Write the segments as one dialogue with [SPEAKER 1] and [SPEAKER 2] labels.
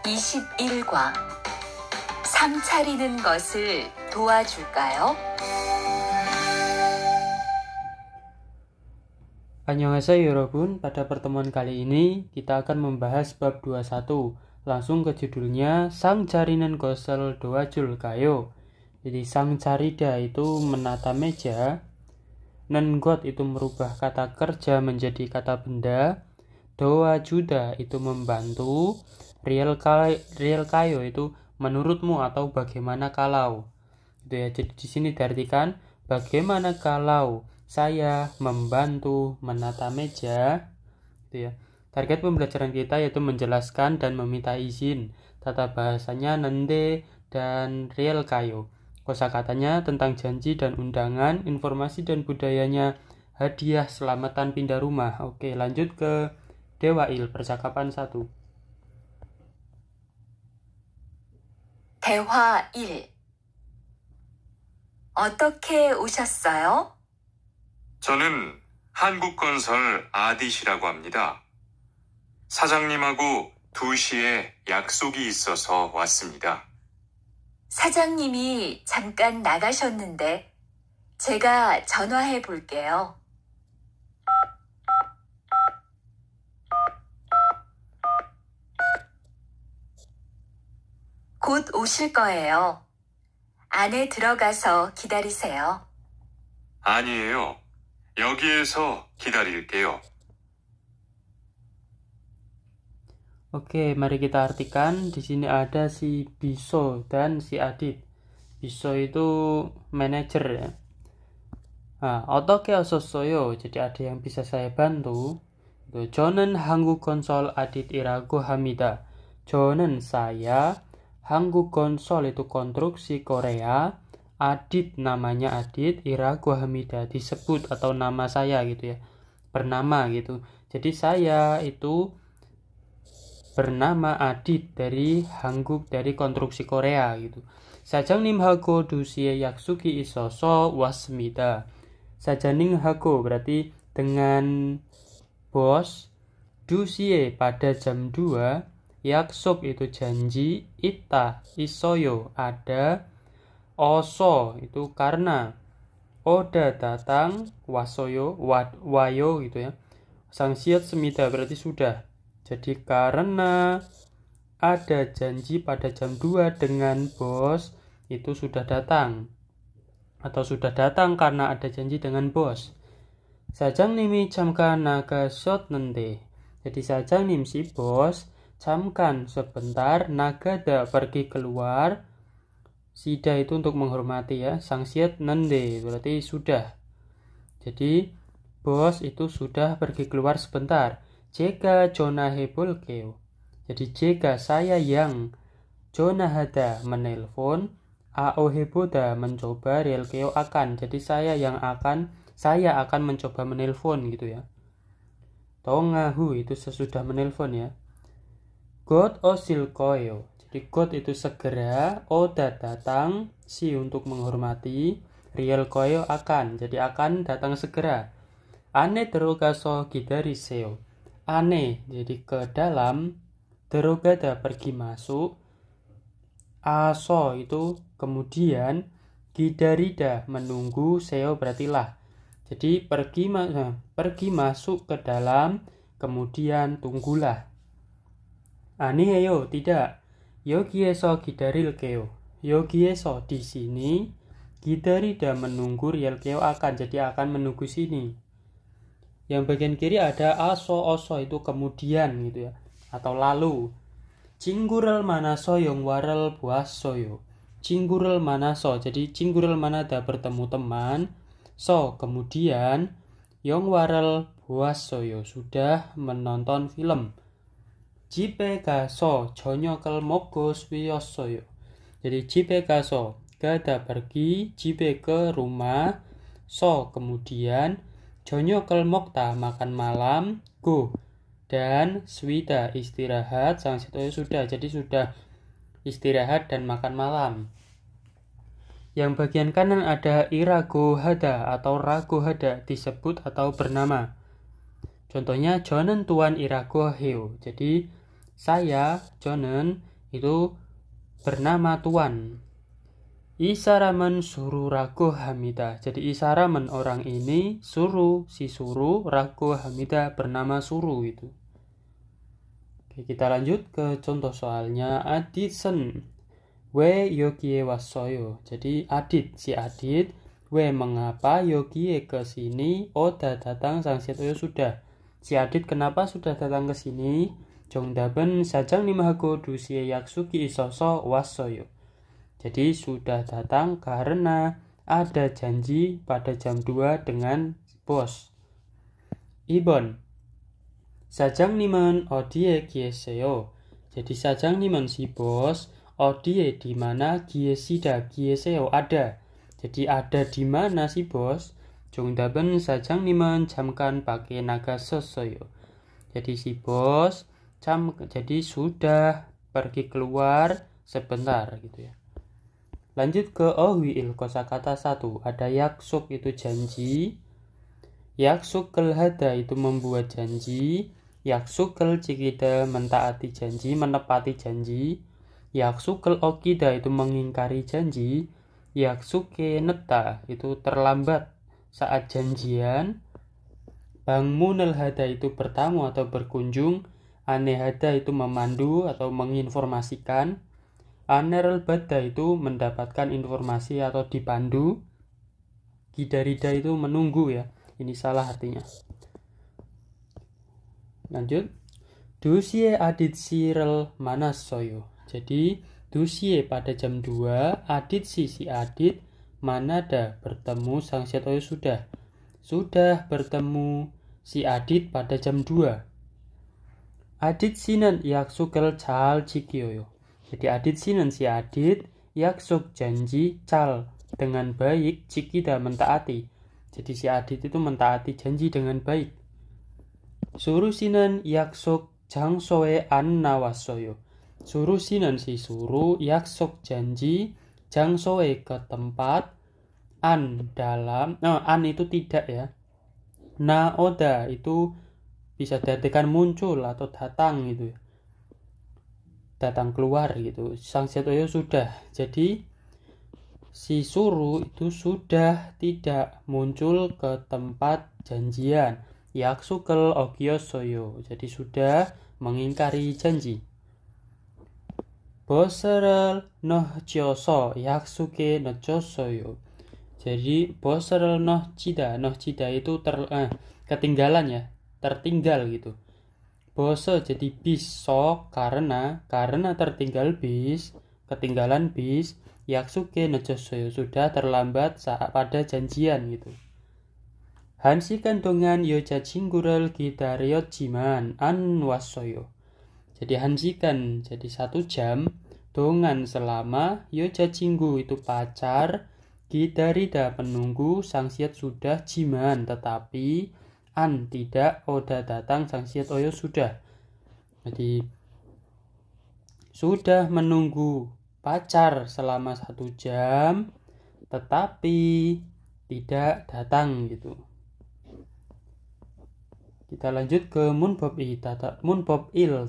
[SPEAKER 1] 21과 상 차리는 것을 도와줄까요?
[SPEAKER 2] Annyeonghaseyo 여러분, pada pertemuan kali ini kita akan membahas bab 21. Langsung ke judulnya, Sang Charinen Gosel Doajul Kayo. Jadi sang carida itu menata meja, nengot itu merubah kata kerja menjadi kata benda, doajuda itu membantu, real kayo itu menurutmu atau bagaimana kalau. Gitu ya. Jadi di sini diartikan bagaimana kalau saya membantu menata meja, gitu ya. Target pembelajaran kita yaitu menjelaskan dan meminta izin. Tata bahasanya nende dan real kayo. Kosakatanya tentang janji dan undangan, informasi dan budayanya, hadiah selamatan pindah rumah. Oke, lanjut ke Dewail, percakapan 1.
[SPEAKER 1] 대화 1. 어떻게 오셨어요?
[SPEAKER 3] 저는 한국건설 아딧이라고 합니다. 사장님하고 2시에 약속이 있어서 왔습니다.
[SPEAKER 1] 사장님이 잠깐 나가셨는데 제가 전화해 볼게요. 곧 오실 거예요. 안에 들어가서 기다리세요.
[SPEAKER 3] 아니에요. 여기에서 기다릴게요.
[SPEAKER 2] Oke, mari kita artikan. Di sini ada si Biso dan si Adit. Biso itu manajer ya. Nah, 어떻게 오셨어요? Jadi ada yang bisa saya bantu. 저는 한국건설 아딧이라고 합니다. 저는 saya, 한국건설 itu konstruksi Korea, Adit namanya Adit, iraku hamida disebut atau nama saya gitu ya, bernama gitu. Jadi saya itu bernama Adit dari Hanguk, dari konstruksi Korea gitu. 사장님하고 2시에 약속이 있어서 왔습니다. 사장님하고 berarti dengan bos, 2시에 pada jam 2, 약속 itu janji, ita isoyo ada, oso itu karena, oda datang, wasoyo wayo gitu ya. Sangsiat semida berarti sudah. Jadi karena ada janji pada jam 2 dengan bos, itu sudah datang. Atau sudah datang karena ada janji dengan bos. 사장님이 잠깐 나가셨는데. Jadi 사장님 si bos, 잠깐 sebentar, nagada pergi keluar, sida itu untuk menghormati ya, sangsiat nende berarti sudah. Jadi bos itu sudah pergi keluar sebentar. Jika 전화해 볼게요. Jadi jika saya yang 전화하다 menelpon, aoheboda mencoba, relkeo akan. Jadi saya akan mencoba menelpon gitu ya. Tongahu itu sesudah menelpon ya. God osil koyo. Jadi God itu segera, oda datang, si untuk menghormati, real koyo akan. Jadi akan datang segera. Ane terrogaso gidariseo. Ane jadi ke dalam, terrogada pergi masuk, aso itu kemudian, gidarida menunggu, seo berarti lah. Jadi pergi masuk ke dalam, kemudian tunggulah. 아니에요, tidak. 여기에서 기다릴게요. 여기에서 di sini, 기다리다 menunggu, 릴게요 akan, jadi akan menunggu sini. Yang bagian kiri ada aso oso itu kemudian gitu ya, atau lalu. 친구를 만나서 영화를 보았어요. 친구를 만나서, jadi 친구를 만나다 bertemu teman, so kemudian, 영화를 보았어요 sudah menonton film. 집에 가서 저녁을 먹고 쉬었어요. Jadi 집에 가서 gada pergi, 집에 ke rumah, so kemudian, 저녁을 먹다 makan malam, go dan swida istirahat, sang satunya sudah, jadi sudah istirahat dan makan malam. Yang bagian kanan ada irago hada atau rago hada disebut atau bernama. Contohnya 저는 또한 일하고 해요. Jadi saya 저는 itu bernama tuan. Isaramen suruh rago Hamida. Jadi isaramen orang ini, suruh rago Hamida bernama Suru itu. Oke, kita lanjut ke contoh soalnya. Aditsen we yogie wasoyo. Jadi si Adit we mengapa yogie ke sini? Oda datang sangsiat oyo sudah. Si Adit kenapa sudah datang ke sini? Jongdaben sajang nimahago dusie yaksuki isoso wasoyo. Jadi sudah datang karena ada janji pada jam 2 dengan bos. Ibon sajang nimen odie gieseo. Jadi sajang nimen si bos, odie di mana gieseo ada. Jadi ada di mana si bos? Jongdaben sajang nimen jamkan pakai naga sosoyo. Jadi si bos jadi sudah pergi keluar sebentar gitu ya. Lanjut ke ohwiil kosakata 1. Ada yaksuk itu janji. Yaksuk kelhada itu membuat janji. Yaksuk kel cikida mentaati janji, menepati janji. Yaksuk kel okida itu mengingkari janji. Yaksuke neta itu terlambat saat janjian. Bangmunel hada itu bertamu atau berkunjung. Anehada itu memandu atau menginformasikan. Anerel bada itu mendapatkan informasi atau dipandu. Gidarida itu menunggu ya. Ini salah artinya. Lanjut. Dusie Adit Sirel Manasoyo. Jadi dusie pada jam 2. Adit si Adit manada bertemu sangsiat oyo sudah. Sudah bertemu si Adit pada jam 2. Adit sinan yaksukel cal cikioyo. Jadi Adit sinan si Adit yaksuk janji cal dengan baik cikida mentaati. Jadi si Adit itu mentaati janji dengan baik. Suruh sinan yaksuk jangsoe an nawasoyo. Suruh sinan si suruh yaksuk janji jangsoe ke tempat an dalam. An itu tidak ya. Na oda itu bisa diartikan muncul atau datang gitu. Datang keluar gitu. Sangsiat oyo sudah. Jadi si suruh itu sudah tidak muncul ke tempat janjian. Yaksukel okyosoyo. Jadi sudah mengingkari janji. Boserel noh chioso yaksuke no chosoyo. Jadi boserel noh cida itu ketinggalan ya. Tertinggal gitu. Bose jadi bis so karena tertinggal bis, ketinggalan bis. Yaksuke nejosoyo sudah terlambat saat pada janjian gitu. Hansikan dongan yoja cinggural gitariot jiman an wasoyo. Jadi hansikan jadi 1 jam. Dongan selama yoja cinggu itu pacar. Gitarida penunggu sangsiat sudah jiman tetapi an tidak oda datang sangsiat oyo sudah. Jadi sudah menunggu pacar selama 1 jam tetapi tidak datang gitu. Kita lanjut ke munbob il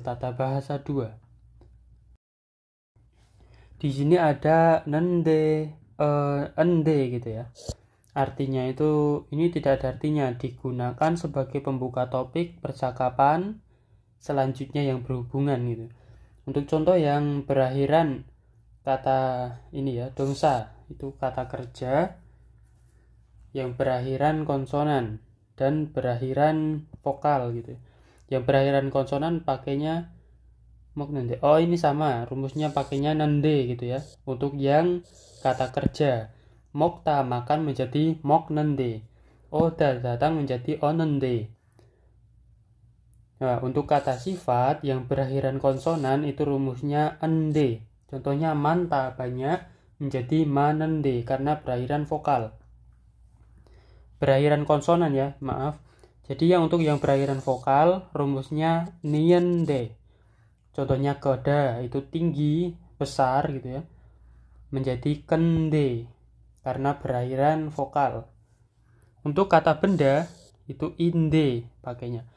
[SPEAKER 2] tata bahasa 2. Di sini ada ende gitu ya. Artinya itu ini tidak ada artinya, digunakan sebagai pembuka topik percakapan selanjutnya yang berhubungan gitu. Untuk contoh yang berakhiran kata ini ya, dongsa itu kata kerja yang berakhiran konsonan dan berakhiran vokal gitu. Yang berakhiran konsonan pakainya mok nende. Oh, ini sama, rumusnya pakainya nende gitu ya. Untuk yang kata kerja mokta makan menjadi mok nende. Oda datang menjadi onende. Nah, untuk kata sifat yang berakhiran konsonan itu rumusnya ende. Contohnya manta banyak menjadi manende karena berakhiran vokal. Berakhiran konsonan ya, maaf. Jadi untuk yang berakhiran vokal rumusnya niende. Contohnya goda itu tinggi, besar gitu ya. Menjadi kende karena berakhiran vokal. Untuk kata benda itu inde pakainya.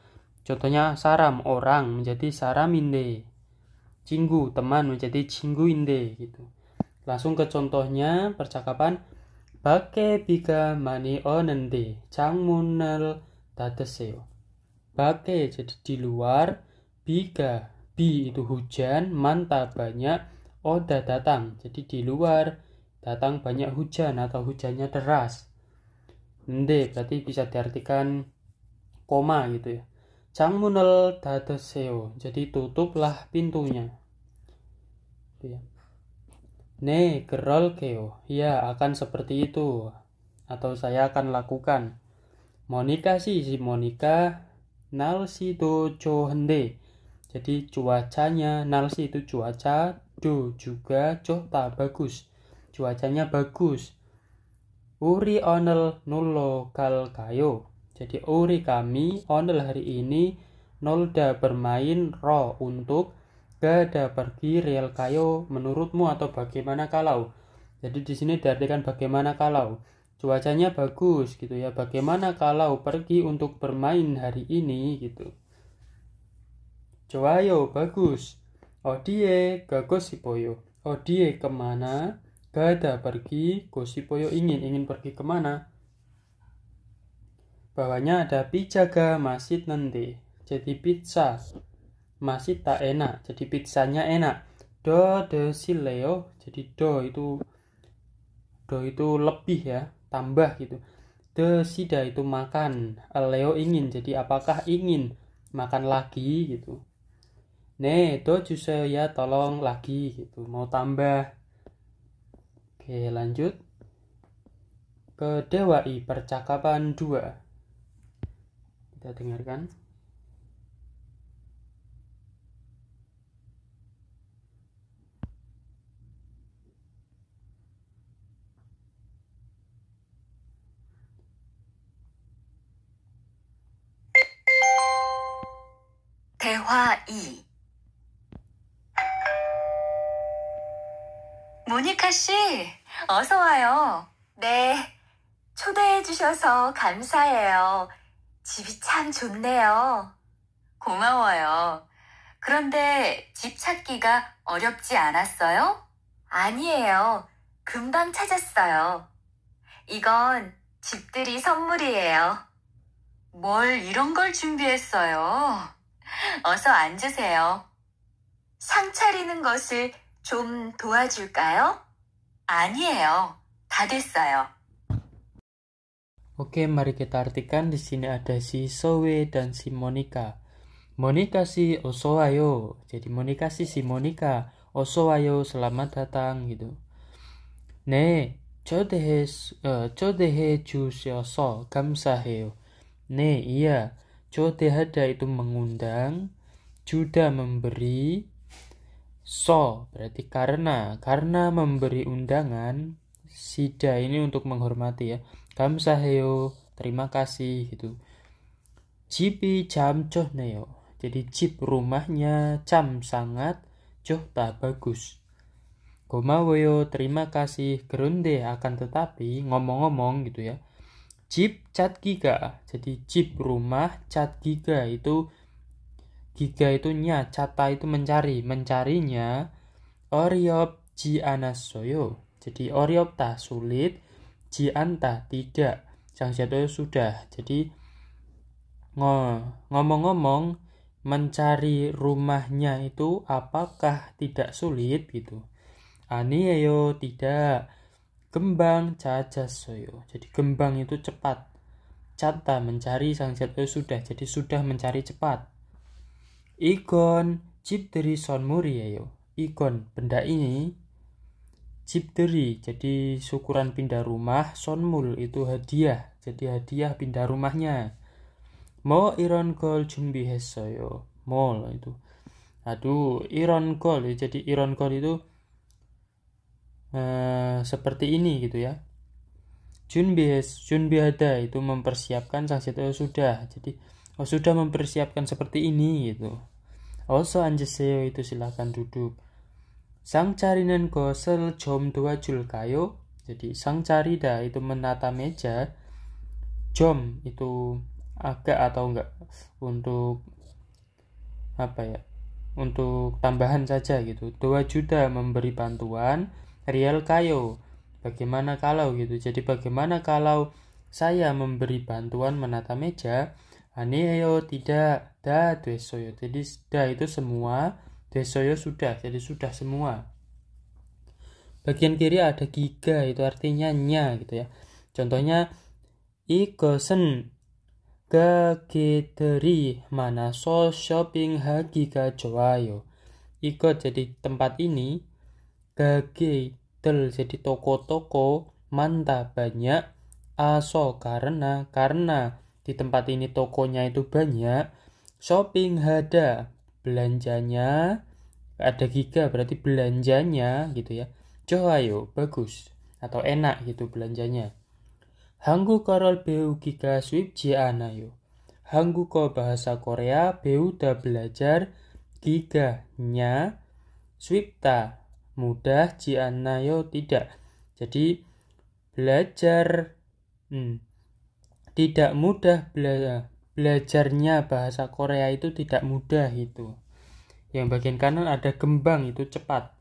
[SPEAKER 2] Contohnya saram orang menjadi saraminde. Cinggu, teman menjadi cingguinde gitu. Langsung ke contohnya percakapan Bake biga mani onende changmunal dadeseo. Bake jadi di luar, biga bi itu hujan, manta banyak, oda datang. Jadi di luar datang banyak hujan atau hujannya deras. Nde berarti bisa diartikan koma gitu ya. Changmunal dadeseo. Jadi tutuplah pintunya. Ya. Ne gerol keo. Ya akan seperti itu. Atau saya akan lakukan. Monika si Monika nalsi do jo hende. Jadi cuacanya nalsi itu cuaca, do juga johta bagus. Cuacanya bagus. Uri onel nulo kal kayo. Jadi uri kami onel hari ini nolda bermain ro untuk gada pergi real kayo menurutmu atau bagaimana kalau. Jadi di sini diartikan bagaimana kalau. Cuacanya bagus gitu ya. Bagaimana kalau pergi untuk bermain hari ini gitu. Joayo bagus. Odie ga gosipoyo. Odie kemana? Gada pergi. Gosipoyo ingin pergi kemana? Bawahnya ada pijaga masid nanti. Jadi pizza. Masih tak enak. Jadi pizzanya enak. Do de sileo. Jadi do itu lebih ya. Tambah gitu. De sida itu makan. Leo ingin. Jadi apakah ingin makan lagi gitu. Ne do juse ya tolong lagi gitu. Mau tambah. Oke lanjut. Ke Dewai percakapan 2. Kita dengarkan.
[SPEAKER 1] 대화 2. 모니카 씨, 어서 와요. 네, 초대해 주셔서 감사해요. 집이 참 좋네요. 고마워요. 그런데 집 찾기가 어렵지 않았어요? 아니에요. 금방 찾았어요. 이건 집들이 선물이에요. 뭘 이런 걸 준비했어요? 어서 앉으세요. 상 차리는 것을 좀 도와줄까요? 아니에요. 다 됐어요.
[SPEAKER 2] Oke, mari kita artikan. Di sini ada si Sowe dan si Monika. Monika si osowayo. Jadi Monika si Monika. Osowayo, selamat datang gitu. Ne, chodehe jusioso 감사해요. Ne, iya. Chodehada itu mengundang. Juda memberi. So berarti karena memberi undangan. Sida ini untuk menghormati ya. 감사해요, terima kasih gitu. 집이 참 좋네요. Jadi 집 rumahnya 참 sangat 좋다 bagus. 고마워요, terima kasih. 그런데 akan tetapi ngomong-ngomong gitu ya. 집 찾기가. Jadi 집 rumah, 찾기가 itu giga itu nya, cata itu mencari, mencarinya 어렵지 않았어요. Jadi 어렵다 sulit, jianta tidak, Sangsiato sudah. Jadi ngomong-ngomong mencari rumahnya itu apakah tidak sulit gitu. 아니에요 tidak. Gembang 찾았어요. Jadi gembang itu cepat. Cata mencari, Sangsiato sudah. Jadi sudah mencari cepat. 이건 집들이 선물이에요. 이건 benda ini. 집들이 jadi syukuran pindah rumah. 선물 itu hadiah. Jadi hadiah pindah rumahnya. 뭐 이런 걸 준비했어요. 뭘 itu. Aduh, 이런 걸. Jadi 이런 걸 itu seperti ini gitu ya. 준비하다 itu mempersiapkan. Sangsiato sudah. Jadi sudah mempersiapkan seperti ini gitu. 어서 앉으세요 itu silakan duduk. 상 차리는 것을 좀 도와줄까요? Jadi sang carida itu menata meja. 좀 itu agak atau enggak untuk apa ya? untuk tambahan saja gitu. 2 juta memberi bantuan riel kayo. Bagaimana kalau gitu. Jadi bagaimana kalau saya memberi bantuan menata meja? Aneyo tidak da desoyo. Jadi da itu semua, desoyo sudah. Jadi sudah semua. Bagian kiri ada giga, itu artinya nya gitu ya. Contohnya 이것은 가게들이 많아서 쇼핑하기가 좋아요. 이것 jadi tempat ini, 가게들 jadi toko-toko, 많다 banyak, aso karena di tempat ini tokonya itu banyak, shopping ada belanjanya, ada giga berarti belanjanya gitu ya. 좋아요 bagus atau enak gitu belanjanya. 한국어를 배우기가 쉽지 않아요. 한국어 bahasa Korea 배우다 belajar giganya 쉽다 mudah ji 않아요 tidak. Jadi belajar tidak mudah belajarnya bahasa Korea itu tidak mudah itu. Yang bagian kanan ada gembang itu cepat.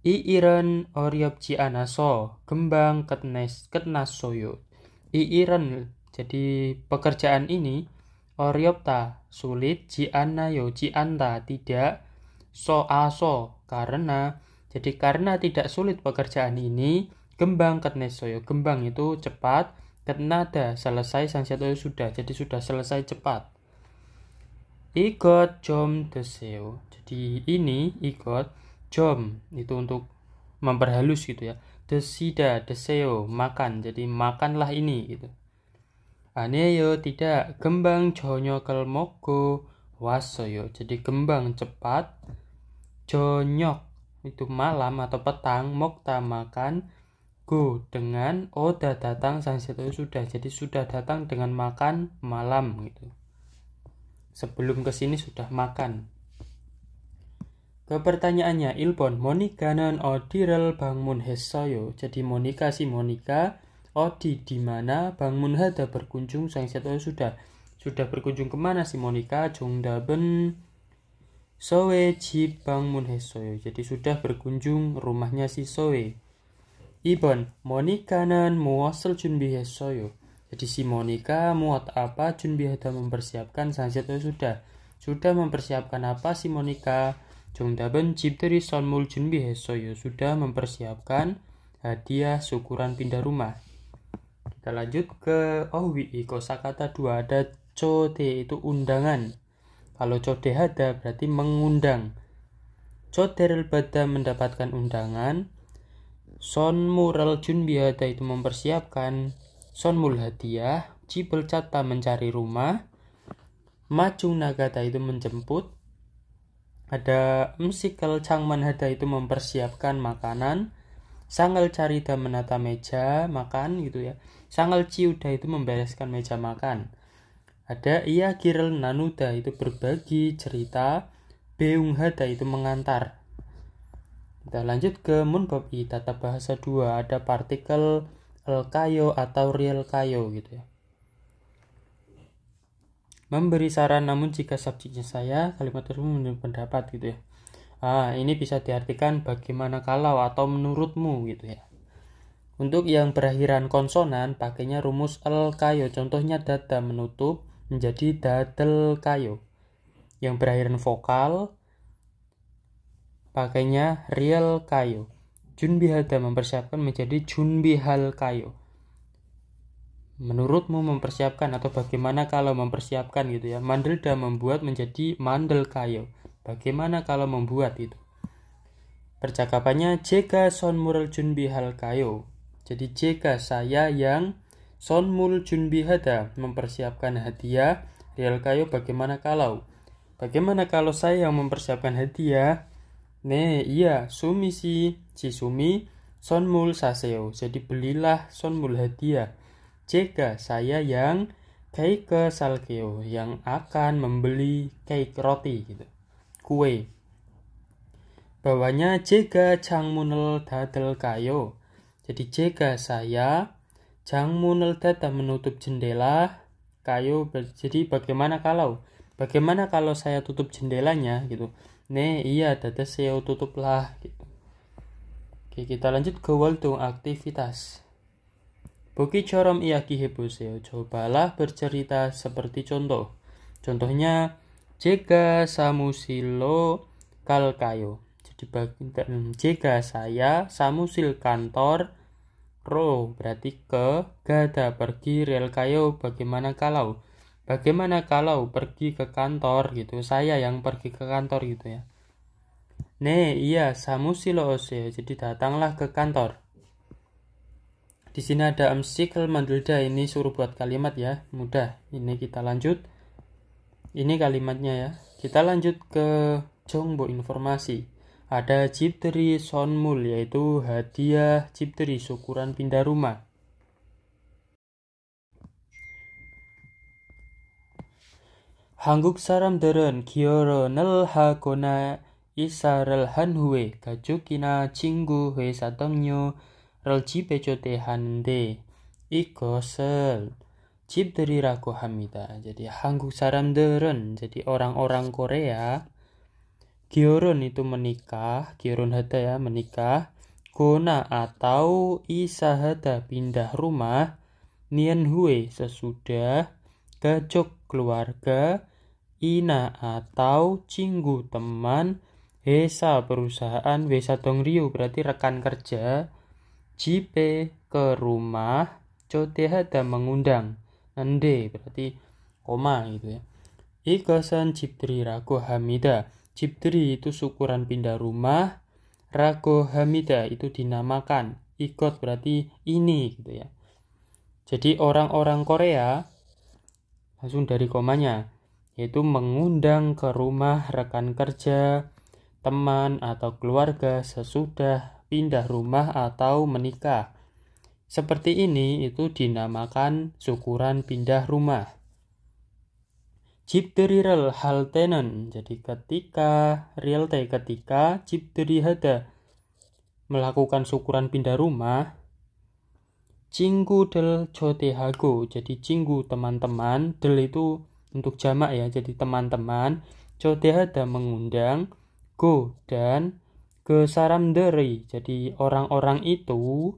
[SPEAKER 2] 이 일은 어렵지 않아서 금방 끝났어요. 이 일은 jadi pekerjaan ini 어렵다 sulit, ji 않아요 ji anta tidak, aso karena, jadi karena tidak sulit pekerjaan ini, 금방 끝냈어요. 금방 itu cepat, 끝나다 selesai, 상시도 sudah, jadi sudah selesai cepat. 이것 좀 드세요. jadi ini 이것 좀 itu untuk memperhalus gitu ya. Desida, deseo, makan. Jadi makanlah ini gitu. 아니에요, tidak. 금방 저녁을 먹고 왔어요. jadi kembang cepat. 저녁 itu malam atau petang. 먹다 makan. Go dengan oda datang 상시도 sudah. Jadi sudah datang dengan makan malam gitu. Sebelum kesini sudah makan. Ke pertanyaannya, 1번 모니카는 어디를 방문했어요? jadi Monika si Monika 어디 di mana, 방문하다 berkunjung, 상시도 sudah berkunjung kemana si Monika? 정답은 소의 집 방문했어요. jadi sudah berkunjung rumahnya si Soe. 2번 모니카는 무엇을 준비했어요? jadi si Monika muat apa, 준비하다 mempersiapkan, 상시도 sudah mempersiapkan apa si Monika? 정답은 집들이 선물 준비했어요. sudah mempersiapkan hadiah syukuran pindah rumah. Kita lanjut ke ohwi, kosakata 2 ada chode itu undangan. Kalau chode hada berarti mengundang. chode를 받다 mendapatkan undangan. 선물을 준비하다 itu mempersiapkan 선물 hadiah. 집을 찾다 mencari rumah. majung nagata itu menjemput. Ada 음식을 창만하다 itu mempersiapkan makanan. 상을 차리다 menata meja makan gitu ya. 상을 치우다 itu membereskan meja makan. Ada 이야기를 나누다 itu berbagi cerita. 배웅하다 itu mengantar. Kita lanjut ke 문법 2 tata bahasa 2 ada partikel kayo atau riel kayo gitu ya. Memberi saran namun jika subjeknya saya, kalimat tersebut menurut pendapat gitu ya. Ini bisa diartikan bagaimana kalau atau menurutmu gitu ya. Untuk yang berakhiran konsonan pakainya rumus el kayo. Contohnya dada menutup menjadi dadel kayo. Yang berakhiran vokal pakainya riel kayo. Junbihada mempersiapkan menjadi junbihal kayo. Menurutmu mempersiapkan atau bagaimana kalau mempersiapkan gitu ya. Mandelda membuat menjadi mandel kayo. Bagaimana kalau membuat itu. Percakapannya jika 선물을 준비할 kayo. Jadi jika saya yang 선물 준비하다 mempersiapkan hadiah, riel kayo bagaimana kalau. Bagaimana kalau saya yang mempersiapkan hadiah? Iya, Sumi si Sumi 선물 사세요. Jadi belilah 선물 hadiah. jika saya yang 케이크 살게요, yang akan membeli cake roti gitu, kue. Bawahnya jika 창문을 닫을까요. Jadi jika saya 창문을 닫아 menutup jendela, kayo jadi bagaimana kalau. Bagaimana kalau saya tutup jendelanya gitu? Ne, iya dadas saya tutuplah gitu. Oke, kita lanjut ke waltung aktivitas. Boki corom iaki heboseo. Cobalah bercerita seperti contoh. Contohnya jika samusilo kalkayo. Jadi jika saya samusil kantor ro berarti ke, gada pergi, rel kayo bagaimana kalau. Bagaimana kalau pergi ke kantor gitu. Saya yang pergi ke kantor gitu ya. Ne, iya samusilo oseo. Jadi datanglah ke kantor. Di sini ada amsikl mandulda, ini suruh buat kalimat ya, mudah. Ini kita lanjut. Ini kalimatnya ya. Kita lanjut ke jongbo informasi. Ada cipteri sonmul, yaitu hadiah cipteri syukuran pindah rumah. Hangguk saram들은 기어런을 하거나 이사를 한 후에 가족이나 친구, 회사 동료를 집에 초대하는데 이것을 집들이라고 합니다. Jadi 한국 사람들은, jadi orang-orang Korea, 기어런 itu menikah, 기어런 hada ya menikah, gona atau isahada pindah rumah, nian hue sesudah, gajok keluarga, ina atau cinggu teman, hesa perusahaan, wesa dongriu berarti rekan kerja, jipe ke rumah, cotehada mengundang, nande berarti koma gitu ya. Ikosan ciptri rago hamida. Ciptri itu syukuran pindah rumah, rago hamida itu dinamakan, ikot berarti ini gitu ya. Jadi orang-orang Korea, langsung dari komanya, yaitu mengundang ke rumah rekan kerja, teman atau keluarga sesudah pindah rumah atau menikah. Seperti ini itu dinamakan syukuran pindah rumah. 집들이를 할 때는, jadi ketika 집들이 hada melakukan syukuran pindah rumah, 친구들 초대하고, jadi 친구 teman-teman, del itu untuk jamak ya, jadi teman-teman, 초대하다 mengundang, go dan ke saram들이, jadi orang-orang itu,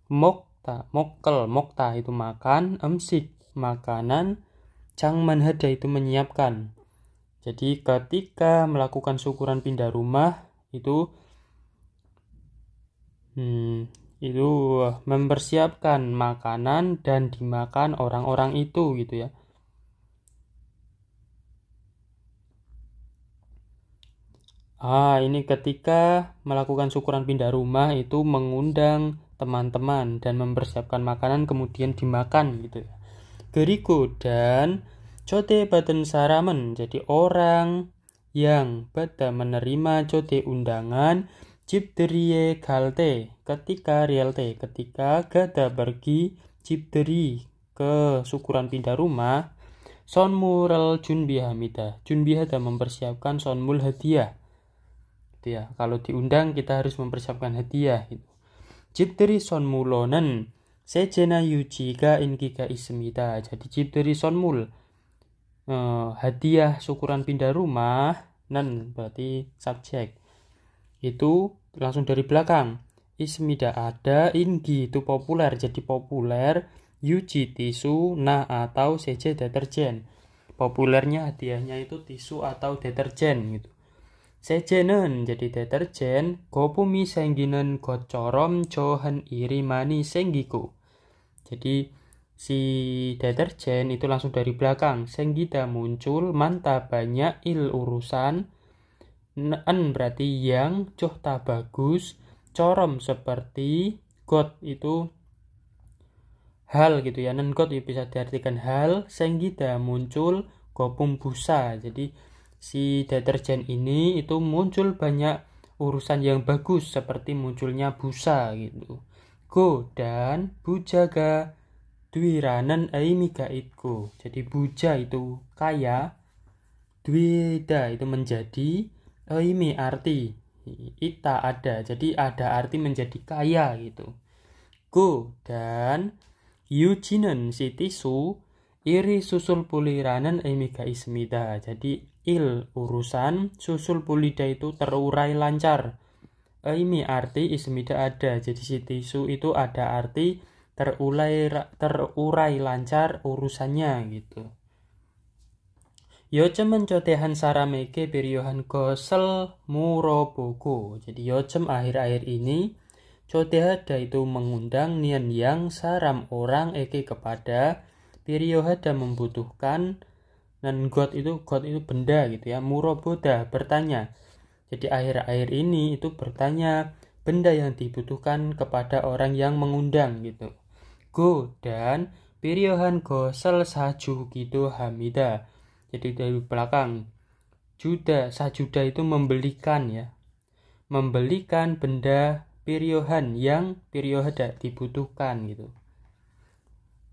[SPEAKER 2] mokta itu makan, 음식 makanan, 장만 hada itu menyiapkan. Jadi ketika melakukan syukuran pindah rumah itu mempersiapkan makanan dan dimakan orang-orang itu gitu ya. Ini ketika melakukan syukuran pindah rumah itu mengundang teman-teman dan mempersiapkan makanan kemudian dimakan gitu ya. 그리고 dan 초대받은 사람은, jadi orang yang pada menerima 초대 undangan, 집들이에 갈 때, ketika gada pergi, 집들이 ke syukuran pindah rumah, 선물을 준비합니다. 준비하다 mempersiapkan, 선물 hadiah. Gitu ya. Kalau diundang kita harus mempersiapkan hadiah gitu. 집들이 선물로는 세제나 유지가 인기가 있습니다. jadi 집들이 선물, hadiah syukuran pindah rumah, nan berarti subjek, itu langsung dari belakang, ismida ada, ingi itu populer, jadi populer, yuji tisu, na atau seje deterjen, populernya hadiahnya itu tisu atau deterjen gitu. 세제는 jadi deterjen, 거품이 생기는 것처럼 좋은 일이 많이 생기고, jadi si deterjen itu langsung dari belakang, senggida muncul, manta banyak, il urusan, en berarti yang, johta bagus, corom seperti, got itu hal gitu ya, nen got bisa diartikan hal, senggida muncul, gopum busa, jadi si deterjen ini itu muncul banyak urusan yang bagus seperti munculnya busa gitu. Go dan bujaga dwiranan aimiga itku. Jadi buja itu kaya, dwida itu menjadi, aimi arti, ita ada. Jadi ada arti menjadi kaya gitu. Go dan yujinan si tisu iri susul puliranen emiga ismida. Jadi il urusan, susul pulida itu terurai lancar. Ini arti ismida ada. Jadi si tisu itu ada arti terurai lancar urusannya gitu. Yocem mencotehan sarameke periohan gosel muroboko. Jadi yocem akhir-akhir ini cotehada itu mengundang nian yang saram orang eke kepada periohada membutuhkan, dan god itu benda gitu ya. Muroboda bertanya. Jadi akhir-akhir ini itu bertanya benda yang dibutuhkan kepada orang yang mengundang gitu. Go dan periohan gosel saju gitu hamida. Jadi dari belakang juda, sajuda itu membelikan ya. Membelikan benda periohan yang periohada dibutuhkan gitu.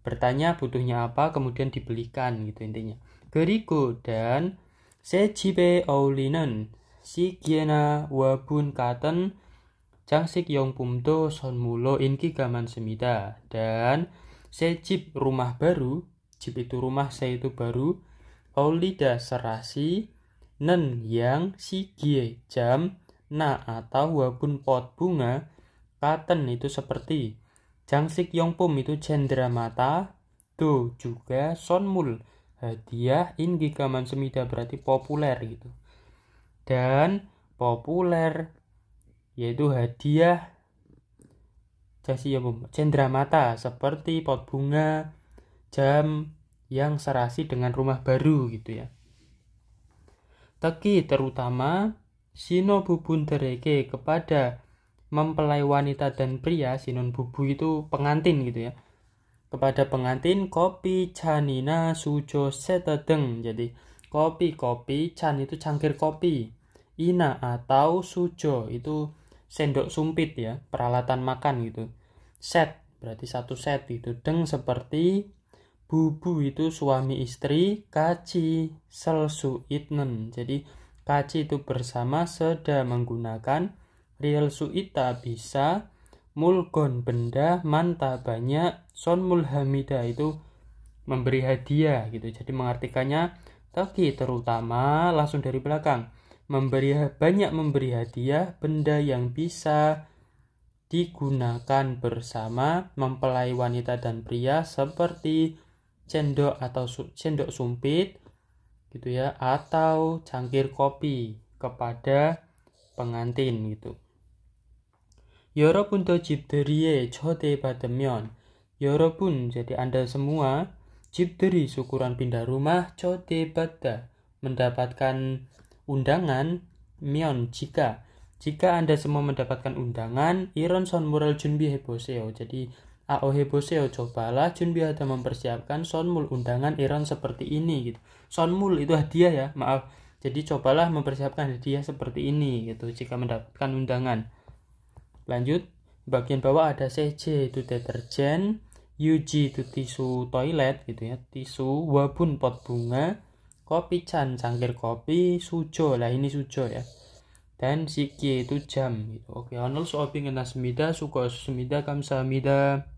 [SPEAKER 2] Bertanya butuhnya apa, kemudian dibelikan gitu intinya. Keriku dan sejibe aulinen sikiena wabun katen jangsik yongpumdo sonmulo inki gaman semida. Dan sejib rumah baru, jib itu rumah, se itu baru, aulida serasi, nen yang, sigie jam, na atau wabun pot bunga, katen itu seperti, jangsik yongpum itu cendera mata, do juga sonmul hadiah, ingi gaman semida berarti populer gitu. Dan populer yaitu hadiah jasi ya cendera mata seperti pot bunga, jam yang serasi dengan rumah baru gitu ya. Teki terutama sino bubun dereke kepada mempelai wanita dan pria. Sinon bubu itu pengantin gitu ya. Kepada pengantin kopi canina sujo setedeng. Jadi kopi can itu cangkir kopi, ina atau sujo itu sendok sumpit ya, peralatan makan gitu. Set berarti satu set gitu. Deng seperti bubu itu suami istri, kaci selsu itnen. Jadi kaci itu bersama sedang menggunakan, real suita bisa, mulgon benda, manta banyak, son mulhamida itu memberi hadiah gitu. Jadi mengartikannya teki terutama, langsung dari belakang, banyak memberi hadiah benda yang bisa digunakan bersama mempelai wanita dan pria seperti cendok atau cendok sumpit gitu ya, atau cangkir kopi kepada pengantin gitu. Yorobun to jibderiye chote bademyon. Yorobun jadi Anda semua, jibderi syukuran pindah rumah, chote bada mendapatkan undangan, myon jika Anda semua mendapatkan undangan, iron son mural junbi heboseo. Jadi ao heboseo cobalah junbi ada mempersiapkan sonmul undangan iron seperti ini gitu. Sonmul itu hadiah ya, maaf. Jadi cobalah mempersiapkan hadiah seperti ini gitu jika mendapatkan undangan. Lanjut, bagian bawah ada CJ itu deterjen, UG itu tisu toilet gitu ya, tisu, wabun pot bunga, kopi can cangkir kopi, sujo lah ini sujo ya. Dan sikie itu jam gitu. Oke, onol sooping semida, suko semida, kamsahamida.